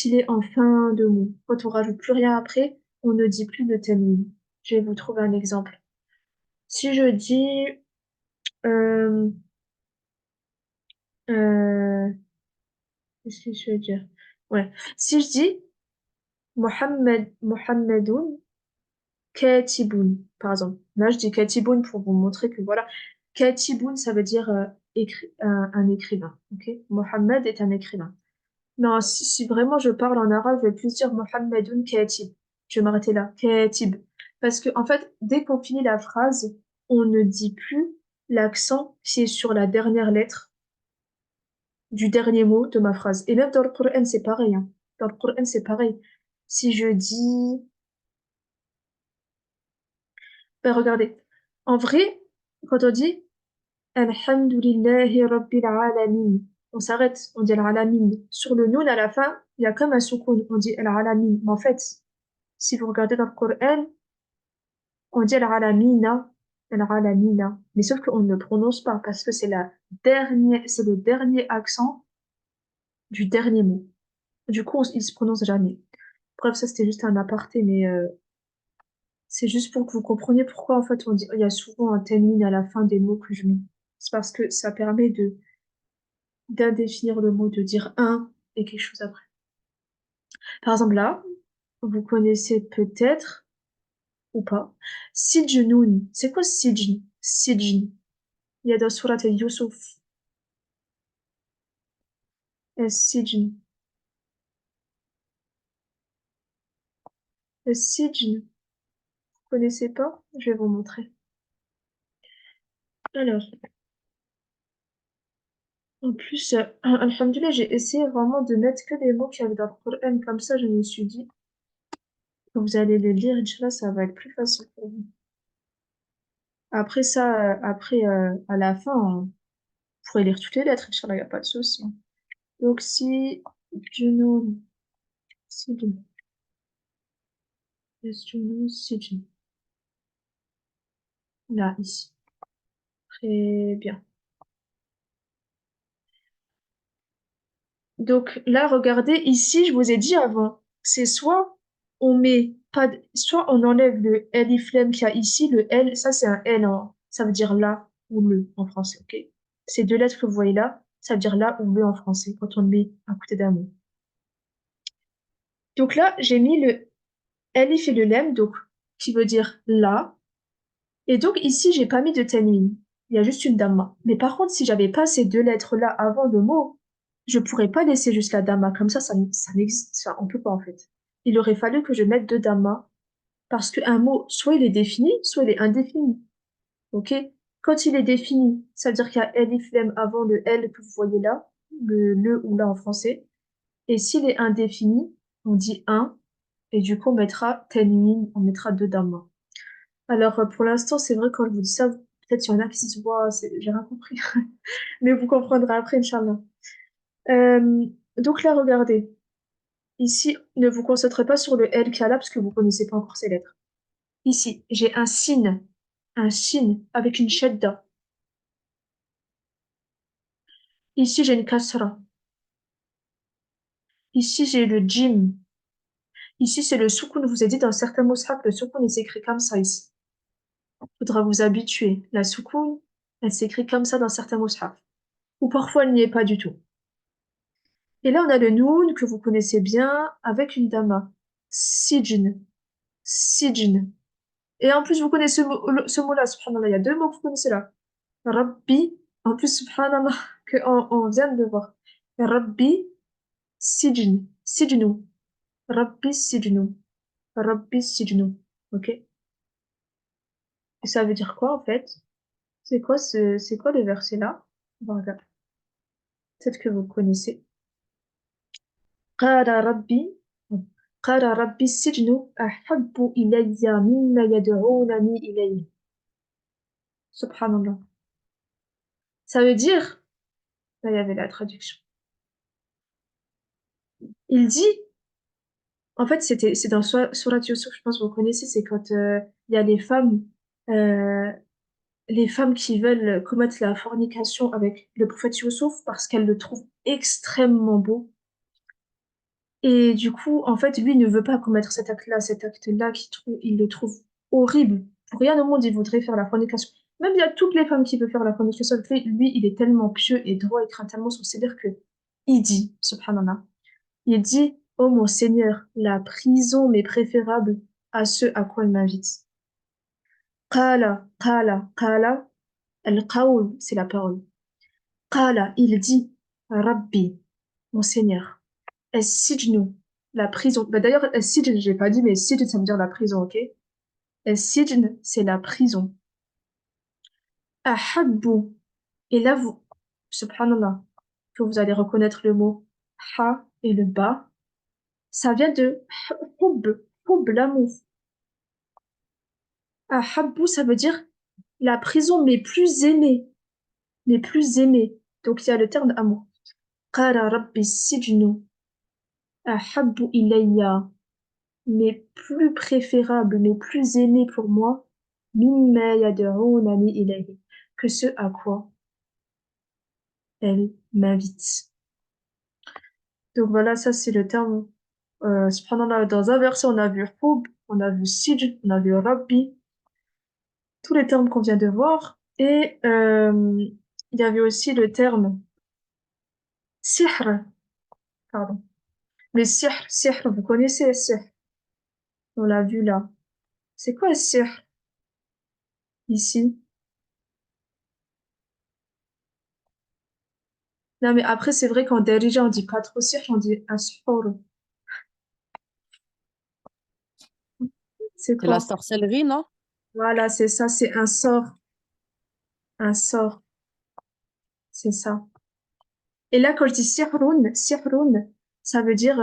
il est en fin de mot. Quand on rajoute plus rien après, on ne dit plus de tanwin. Je vais vous trouver un exemple. Si je dis, euh, euh, qu'est-ce que je veux dire? Ouais. Si je dis Mohammedoun Katiboun, par exemple. Là, je dis Katiboun pour vous montrer que voilà. Katiboun, ça veut dire un écrivain. Ok? Mohammed est un écrivain. Non, si vraiment je parle en arabe, je vais plus dire Mohammedoun Katib. Je vais m'arrêter là. Katib. Parce que, en fait, dès qu'on finit la phrase, on ne dit plus l'accent qui est sur la dernière lettre du dernier mot de ma phrase. Et même dans le Coran, c'est pareil, hein. Dans le Coran, c'est pareil. Si je dis, ben regardez. En vrai, quand on dit Alhamdulillahi Rabbil Alamin, on s'arrête, on dit Al-Alamin. Sur le noun à la fin, il y a comme un soukoun, on dit Al-Alamin. Mais en fait, si vous regardez dans le Coran, on dit Al-Alamina, Al-Alamina. Mais sauf qu'on ne le prononce pas parce que c'est le dernier accent du dernier mot. Du coup, il se prononce jamais. Bref, ça c'était juste un aparté, mais c'est juste pour que vous compreniez pourquoi en fait on dit, il y a souvent un tanwin à la fin des mots que je mets. C'est parce que ça permet d'indéfinir le mot, de dire un et quelque chose après. Par exemple là, vous connaissez peut-être ou pas. Sijnoun. C'est quoi Sijn? Sijn. Il y a dans Surat Yusuf. Sijn. Sijn. Vous connaissez pas? Je vais vous montrer. Alors, en plus, alhamdoulilah, j'ai essayé vraiment de mettre que des mots qu'il y avait dans le Coran. Comme ça, je me suis dit, quand vous allez les lire, Inch'Allah, ça va être plus facile pour vous. Après ça, à la fin, vous pourrez lire toutes les lettres, Inch'Allah, il n'y a pas de souci. Donc, si, Junoun, Sijn, Junoun, Sijn. Là, ici. Très bien. Donc là, regardez, ici, je vous ai dit avant, c'est soit on met pas, soit on enlève le L flemme qu'il y a ici, le L, ça c'est un L, ça veut dire là ou le en français, ok? Ces deux lettres que vous voyez là, ça veut dire là ou le en français, quand on le met à côté d'un mot. Donc là, j'ai mis le Elif et le Lem, donc qui veut dire là. Et donc ici, j'ai pas mis de tanwin. Il y a juste une damma. Mais par contre, si j'avais pas ces deux lettres-là avant le mot, je pourrais pas laisser juste la damma. Comme ça n'existe, ça, on peut pas en fait. Il aurait fallu que je mette deux dammas parce qu'un mot, soit il est défini, soit il est indéfini. Ok? Quand il est défini, ça veut dire qu'il y a elif lem avant le L que vous voyez là, le ou là en français. Et s'il est indéfini, on dit un, et du coup on mettra tanwin, on mettra deux dammas. Alors, pour l'instant, c'est vrai, quand je vous dis ça, Peut-être qu'il y en a qui se disent, ouais, j'ai rien compris. Mais vous comprendrez après, Inch'Allah. Donc là, regardez. Ici, ne vous concentrez pas sur le L qui est là parce que vous connaissez pas encore ces lettres. Ici, j'ai un signe avec une shadda. Ici, j'ai une kasra. Ici, j'ai le jim. Ici, c'est le soukoun. Je vous ai dit, dans certains mushaf, le soukoun, il s'écrit comme ça ici. Il faudra vous habituer. La soukoun, elle s'écrit comme ça dans certains mushaf. Ou parfois, elle n'y est pas du tout. Et là, on a le noun que vous connaissez bien avec une dama. Sijn. Sijn. Et en plus, vous connaissez ce mot-là, subhanallah. Il y a deux mots que vous connaissez là. Rabbi. En plus, subhanallah, on vient de le voir. Rabbi, sijn. Sijnu. Rabbi, sijnu. Rabbi, sijnu. Ok? Et ça veut dire quoi, en fait? C'est quoi le verset là? On va regarder. Peut-être que vous connaissez. قال ربي قال ربي السجن أحب إلي مما يدعونني إليه. Subhanallah. Ça veut dire, là il y avait la traduction. Il dit, en fait c'est dans Surat Yusuf, je pense que vous connaissez, c'est quand il y a les femmes qui veulent commettre la fornication avec le prophète Yusuf parce qu'elles le trouvent extrêmement beau. Et du coup, en fait, lui ne veut pas commettre cet acte-là il le trouve horrible. Pour rien au monde, il voudrait faire la fornication. Même il y a toutes les femmes qui veulent faire la fornication. Lui, il est tellement pieux et droit, il craint tellement son Seigneur que il dit, subhanallah, il dit, oh mon Seigneur, la prison m'est préférable à ce à quoi il m'invite. Qala, al-qawl, c'est la parole. Qala, il dit, Rabbi, mon Seigneur. Es-sijnu, la prison. Bah, d'ailleurs, es-sijn, j'ai pas dit, mais sijn, ça veut dire la prison, ok? Es-sijn, c'est la prison. Ahabbu. Et là, subhanallah, que vous allez reconnaître le mot ha et le ba. Ça vient de hub, l'amour. Ahabbu, ça veut dire la prison, mais plus aimée. Mais plus aimée. Donc, il y a le terme amour. Qala rabbi sijnu. Ahabbu ilayya. Mais plus préférable, mais plus aimé pour moi, mimma yad'unani ilayhi, que ce à quoi elle m'invite. Donc voilà, ça c'est le terme. Subhanallah, dans un verset, on a vu hub, on a vu sij, on a vu rabbi, tous les termes qu'on vient de voir. Et il y avait aussi le terme sihr, pardon. Le sihr, vous connaissez le sihr? On l'a vu là. C'est quoi le sihr ici? Non, mais après, c'est vrai qu'en Darija, on dit pas trop sihr, on dit ashur. C'est C'est la quoi? sorcellerie, non? Voilà, c'est ça, c'est un sort, c'est ça. Et là, quand je dis sihrun, ça veut dire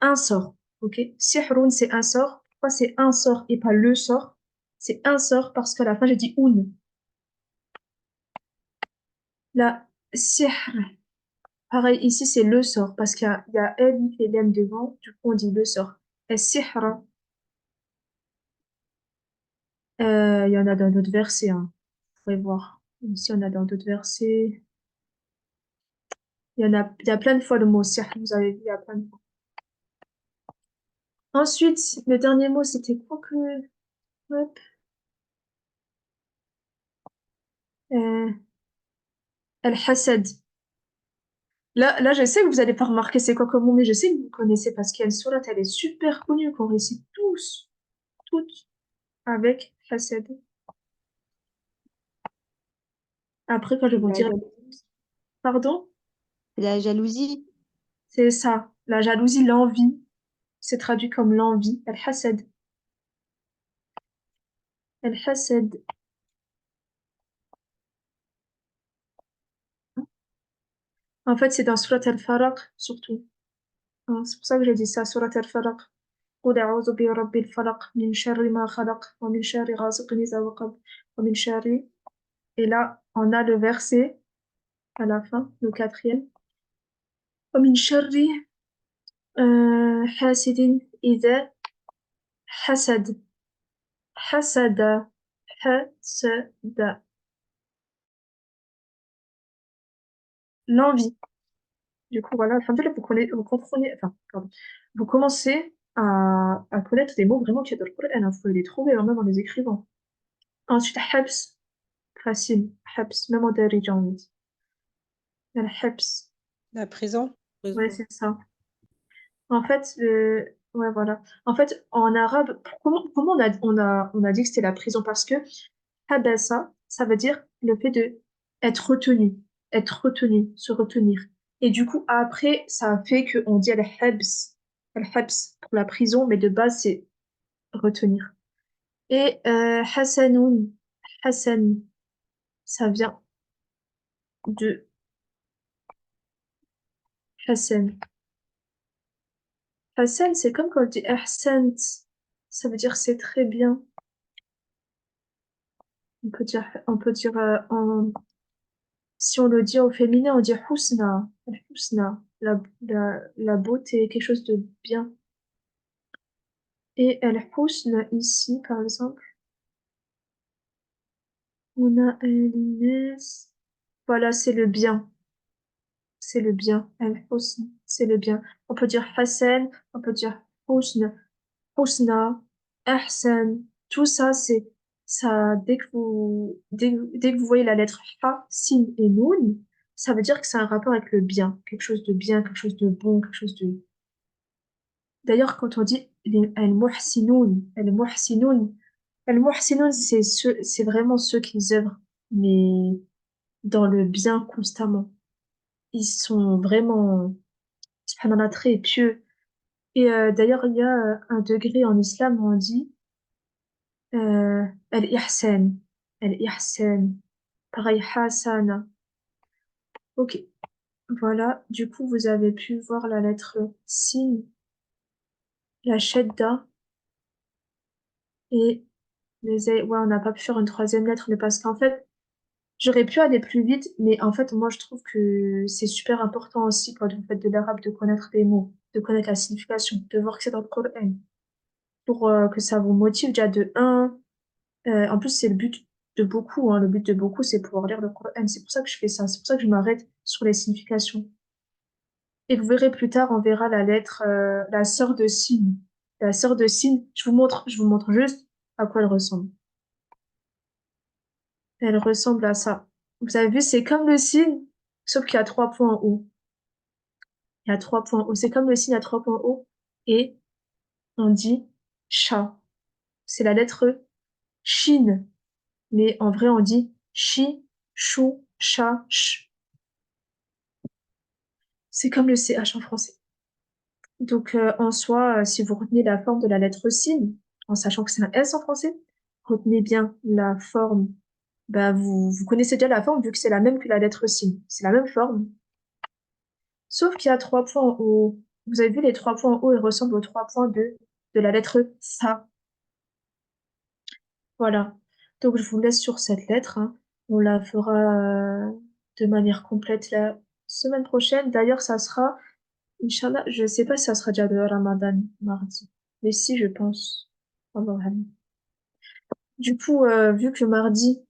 un sort, ok? Sihrun, c'est un sort. Pourquoi c'est un sort et pas le sort? C'est un sort parce qu'à la fin, j'ai dit un. Là, sihr, pareil, ici, c'est le sort parce qu'il y a elle et l'em devant, du coup, on dit le sort. Et sihra, il y en a dans d'autres versets, hein. Vous pouvez voir. Ici, on a dans d'autres versets. Il y a plein de fois le mot sihr, vous avez vu, il y a plein de fois. Ensuite, le dernier mot, c'était quoi que... Hop. Euh, Al-Hasad. Là, je sais que vous n'allez pas remarquer c'est quoi comme mot, mais je sais que vous connaissez parce qu'il y a une sourate, elle est super connue, qu'on récite tous, toutes, avec Hasad. Après, quand je vais vous La dire... jalousie. Pardon? La jalousie. C'est ça. La jalousie, l'envie. C'est traduit comme l'envie. Al-Hasad. Al-Hasad. En fait, c'est dans Surat Al-Falaq, surtout. Hein, c'est pour ça que j'ai dit ça, Surat Al-Falaq. قل أعوذ برب الفلق من شر ما خلق ومن شر غاسق إذا وقب ومن شر Et là, on a le verset à la fin, le quatrième. ومن شر حاسد إذا حسد حسد حسد l'envie. Du coup, voilà, alhamdoulilah, vous comprenez, enfin, pardon, vous commencez à connaître des mots vraiment qui dans le Coran, hein, vous pouvez les trouver hein, même en les écrivant. Ensuite, habs, facile, habs, même en darija, on dit. Al-habs, La prison. ouais, c'est ça. En fait, ouais, voilà. En fait, en arabe, comment on a dit que c'était la prison? Parce que habasa, ça veut dire le fait de être retenu, se retenir. Et du coup, après, ça fait qu'on dit al-habs pour la prison, mais de base, c'est retenir. Et hasanoun, hasan, ça vient de hasan. Hasan, c'est comme quand on dit ahsant, ça veut dire c'est très bien. On peut dire si on le dit au féminin, on dit husna, husna, la beauté, quelque chose de bien. Et al-husn ici, par exemple, on a al-nas. Voilà, c'est le bien. C'est le bien. Al-husn, c'est le bien. On peut dire hasan, on peut dire husn, husna, ahsan. Tout ça, c'est ça. Dès que vous voyez la lettre ha, sin et noun, ça veut dire que c'est un rapport avec le bien, quelque chose de bien, quelque chose de bon, quelque chose de. D'ailleurs, quand on dit al-muhsinoun, al-muhsinoun, al-muhsinoun, c'est vraiment ceux qui œuvrent, mais dans le bien constamment. Ils sont vraiment, subhanallah, très pieux. Et d'ailleurs, il y a un degré en islam où on dit al-ihsan, al-ihsan, pareil, hasana. Ok, voilà. Du coup, vous avez pu voir la lettre sin, la shadda et ouais, on n'a pas pu faire une troisième lettre, mais parce qu'en fait, j'aurais pu aller plus vite, mais en fait, moi, je trouve que c'est super important aussi quand vous faites de l'arabe de connaître des mots, de connaître la signification, de voir que c'est dans le Coran, pour que ça vous motive déjà de un. En plus, c'est le but de beaucoup, hein. Le but de beaucoup, c'est pouvoir lire le Coran. C'est pour ça que je fais ça. C'est pour ça que je m'arrête sur les significations. Et vous verrez plus tard, on verra la lettre, la sœur de Sin. La sœur de Sin, je vous montre juste à quoi elle ressemble. Elle ressemble à ça. Vous avez vu, c'est comme le signe, sauf qu'il y a 3 points en haut. Il y a 3 points en haut. C'est comme le signe à 3 points en haut. Et on dit chat. C'est la lettre shin. Mais en vrai, on dit chi, chou, chat, ch. C'est comme le CH en français. Donc, en soi, si vous retenez la forme de la lettre sin, en sachant que c'est un S en français, retenez bien la forme. Bah, vous connaissez déjà la forme vu que c'est la même que la lettre sin. C'est la même forme. Sauf qu'il y a 3 points en haut. Vous avez vu les 3 points en haut, ils ressemblent aux 3 points de la lettre sa. Voilà. Donc je vous laisse sur cette lettre, hein. On la fera de manière complète la semaine prochaine. D'ailleurs, ça sera, Inch'Allah, je ne sais pas si ça sera déjà de Ramadan mardi. Mais si, je pense. Wallahu a'lam. Du coup, vu que mardi,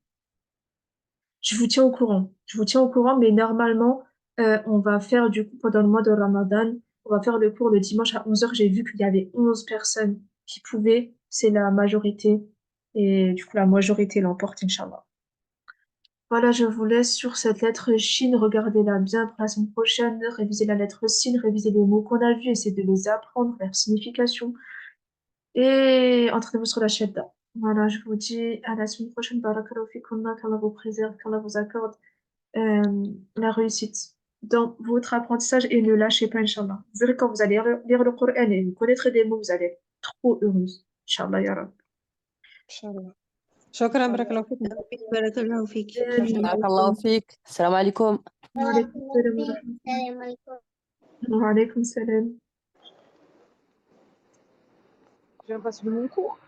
je vous tiens au courant. Je vous tiens au courant, mais normalement, on va faire du coup pendant le mois de Ramadan, on va faire le cours le dimanche à 11h. J'ai vu qu'il y avait 11 personnes qui pouvaient, c'est la majorité. Et du coup, la majorité l'emporte, Inch'Allah. Voilà, je vous laisse sur cette lettre Shin. Regardez-la bien pour la semaine prochaine. Révisez la lettre Sin, révisez les mots qu'on a vus, essayez de les apprendre, leur signification. Et entraînez-vous sur la Shadda. Voilà, je vous dis à la semaine prochaine. Barakallahu fikunna, qu'Allah vous préserve, qu'Allah vous accorde la réussite dans votre apprentissage et ne lâchez pas, Inch'Allah. Vous verrez quand vous allez lire le Coran et vous connaîtrez des mots, vous allez être trop heureuse. Inch'Allah, ya Rab. Inch'Allah. شكرا بارك الله فيك. بارك الله فيك. بارك الله فيك. السلام عليكم. وعليكم السلام ورحمة الله. وعليكم السلام. Je viens pas suivre mon cours.